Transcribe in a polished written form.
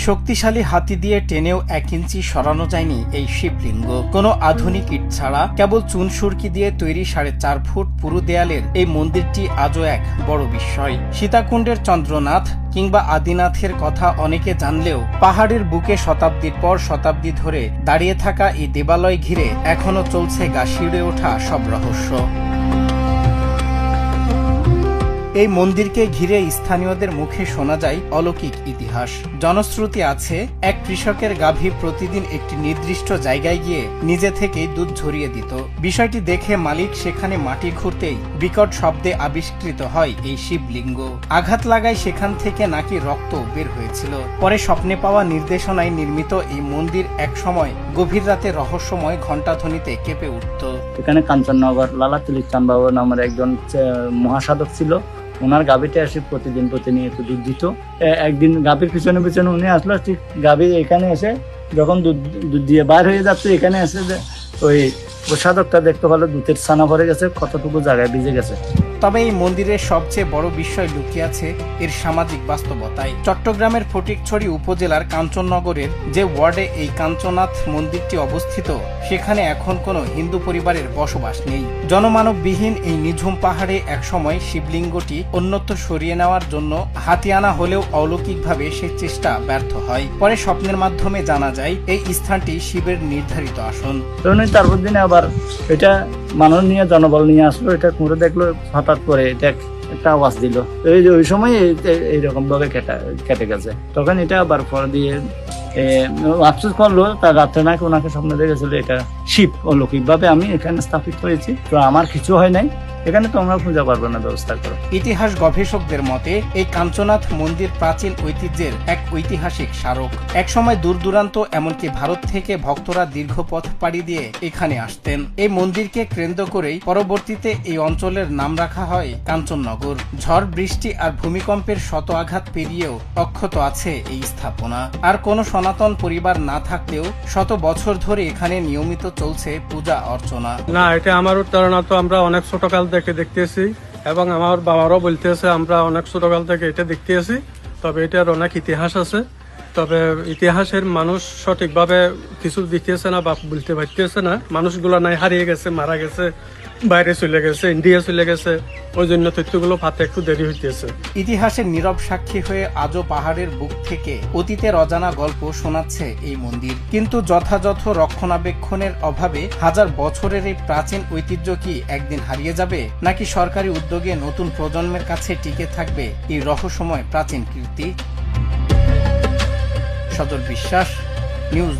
শক্তিশালী হাতি দিয়ে টেনেও 1 ইঞ্চি সরানো যায়নি এই শিবলিঙ্গ। কোনো আধুনিক ইট ছাড়া কেবল চুনসুরকি দিয়ে তৈরি 4.5 ফুট পুরু দেয়ালের এই মন্দিরটি আজও এক বড় বিস্ময়। সীতাকুণ্ডের চন্দ্রনাথ কিংবা আদিনাথের কথা অনেকে জানলেও পাহাড়ের বুকে শতাব্দীর পর শতাব্দী ধরে দাঁড়িয়ে থাকা এই দেবালয় ঘিরে এখনো চলছে গা শিউরে ওঠা সব রহস্য। এই মন্দিরকে ঘিরে স্থানীয়দের মুখে শোনা যায় অলৌকিক ইতিহাস। জনশ্রুতি আছে, এক কৃষকের গাভী প্রতিদিন একটি নির্দিষ্ট জায়গায় গিয়ে নিজে থেকেই দুধ ঝরিয়ে দিত। বিষয়টি দেখে মালিক সেখানে মাটি খুঁড়তেই বিকট শব্দে আবিষ্কৃত হয় এই শিবলিঙ্গ। আঘাত লাগায় সেখান থেকে নাকি রক্ত বের হয়েছিল। পরে স্বপ্নে পাওয়া নির্দেশনায় নির্মিত এই মন্দির এক সময় গভীর রাতে রহস্যময় ঘণ্টাধ্বনিতে কেঁপে উঠত। এখানে কাঞ্চননগর লালা তুলিচাঁদ বাবু নামের একজন মহাসাধক ছিল। ওনার গাভীটা এসে প্রতিনিয়ত দুধ দিত। একদিন গাভীর পিছনে উনি আসলো, ঠিক গাভী এখানে এসে যখন দুধ দিয়ে বাইর হয়ে যাচ্ছে, এখানে এসে ওই সাধকটা দেখতে পেলো দুধের ছানা ভরে গেছে, কতটুকু জায়গায় ভিজে গেছে। তবে এই মন্দিরের সবচেয়ে বড় বিষয় লুকিয়ে আছে এর সামাজিক বাস্তবতায়। চট্টগ্রামের ফটিকছড়ি উপজেলার কাঞ্চননগরের যে ওয়ার্ডে এই কাঞ্চনাথ মন্দিরটি অবস্থিত, সেখানে এখন কোনো হিন্দু পরিবারের বসবাস নেই। জনমানববিহীন এই নিঝুম পাহাড়ে একসময় শিবলিঙ্গটি অন্যত্র সরিয়ে নেওয়ার জন্য হাতি আনা হলেও অলৌকিকভাবে সে চেষ্টা ব্যর্থ হয়। পরে স্বপ্নের মাধ্যমে জানা যায় এই স্থানটি শিবের নির্ধারিত আসন। তারপর দিনে আবার এটা মানুষ নিয়ে জনবল নিয়ে আসলো, এটা করে দেখলো, হঠাৎ করে এটা একটা আওয়াজ দিল। ওই সময় এইরকম ভাবে কেটে গেছে। তখন এটা আবার পর দিয়ে আফসোস করলো, তার রাত্রে নাকি ওনাকে স্বপ্ন দেখেছিল এটা শিব অলৌকিক ভাবে আমি এখানে স্থাপিত হয়েছি, তো আমার কিছু হয় নাই, এখানে তোমরা পূজা পারবে না, ব্যবস্থা করো। ইতিহাস গবেষকদের মতে এই কাঞ্চনাথ মন্দির প্রাচীন ঐতিহ্যের এক ঐতিহাসিক স্মারক। একসময় দূর দূরান্ত এমনকি ভারত থেকে ভক্তরা দীর্ঘ পথ পাড়ি দিয়ে এখানে আসতেন। এই মন্দিরকে কেন্দ্র করেই পরবর্তীতে এই অঞ্চলের নাম রাখা হয় কাঞ্চননগর। ঝড় বৃষ্টি আর ভূমিকম্পের শত আঘাত পেরিয়েও অক্ষত আছে এই স্থাপনা। আর কোনো সনাতন পরিবার না থাকলেও শত বছর ধরে এখানে নিয়মিত চলছে পূজা অর্চনা। না, এটা আমার ধারণা, তো আমরা অনেক ছোটকাল থেকে দেখতেছি এবং আমার বাবারও বলতেছে আমরা অনেক ছোটকাল থেকে এটা দেখতেছি। তবে এটার অনেক ইতিহাস আছে, তবে ইতিহাসের মানুষ সঠিকভাবে কিছু দিতেছে না বা বলতে পারতেছে না। মানুষগুলো নাই হারিয়ে গেছে, মারা গেছে, বাইরে চলে গেছে, ইন্ডিয়া চলে গেছে, ওই জন্য তথ্যগুলো পাতে একটু দেরি হইতেছে। ইতিহাসের নীরব সাক্ষী হয়ে আজও পাহাড়ের বুক থেকে অতীতের অজানা গল্প শোনাচ্ছে এই মন্দির। কিন্তু যথাযথ রক্ষণাবেক্ষণের অভাবে হাজার বছরের এই প্রাচীন ঐতিহ্য কি একদিন হারিয়ে যাবে, নাকি সরকারি উদ্যোগে নতুন প্রজন্মের কাছে টিকে থাকবে এই রহস্যময় প্রাচীন কীর্তি? সদর বিশ্বাস, নিউজ।